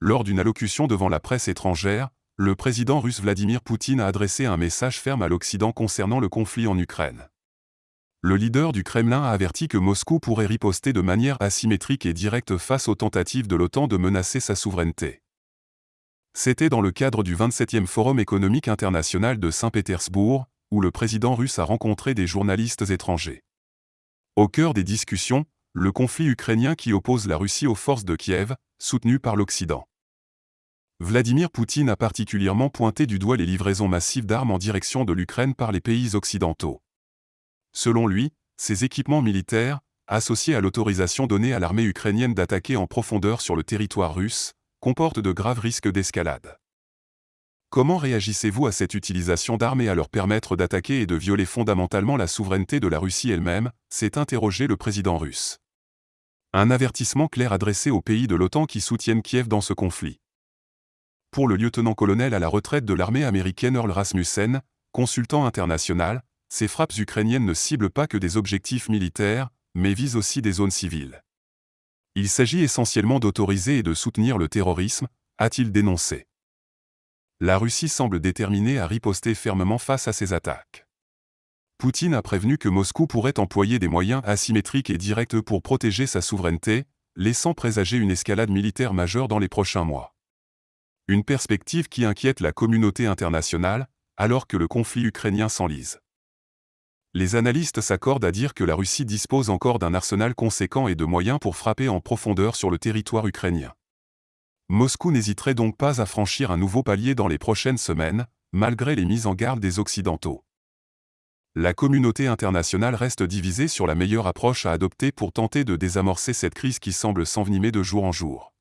Lors d'une allocution devant la presse étrangère, le président russe Vladimir Poutine a adressé un message ferme à l'Occident concernant le conflit en Ukraine. Le leader du Kremlin a averti que Moscou pourrait riposter de manière asymétrique et directe face aux tentatives de l'OTAN de menacer sa souveraineté. C'était dans le cadre du 27e Forum économique international de Saint-Pétersbourg, où le président russe a rencontré des journalistes étrangers. Au cœur des discussions, le conflit ukrainien qui oppose la Russie aux forces de Kiev, soutenues par l'Occident. Vladimir Poutine a particulièrement pointé du doigt les livraisons massives d'armes en direction de l'Ukraine par les pays occidentaux. Selon lui, ces équipements militaires, associés à l'autorisation donnée à l'armée ukrainienne d'attaquer en profondeur sur le territoire russe, comportent de graves risques d'escalade. Comment réagissez-vous à cette utilisation d'armes et à leur permettre d'attaquer et de violer fondamentalement la souveraineté de la Russie elle-même, s'est interrogé le président russe. Un avertissement clair adressé aux pays de l'OTAN qui soutiennent Kiev dans ce conflit. Pour le lieutenant-colonel à la retraite de l'armée américaine Earl Rasmussen, consultant international, ces frappes ukrainiennes ne ciblent pas que des objectifs militaires, mais visent aussi des zones civiles. Il s'agit essentiellement d'autoriser et de soutenir le terrorisme, a-t-il dénoncé. La Russie semble déterminée à riposter fermement face à ces attaques. Poutine a prévenu que Moscou pourrait employer des moyens asymétriques et directs pour protéger sa souveraineté, laissant présager une escalade militaire majeure dans les prochains mois. Une perspective qui inquiète la communauté internationale, alors que le conflit ukrainien s'enlise. Les analystes s'accordent à dire que la Russie dispose encore d'un arsenal conséquent et de moyens pour frapper en profondeur sur le territoire ukrainien. Moscou n'hésiterait donc pas à franchir un nouveau palier dans les prochaines semaines, malgré les mises en garde des Occidentaux. La communauté internationale reste divisée sur la meilleure approche à adopter pour tenter de désamorcer cette crise qui semble s'envenimer de jour en jour.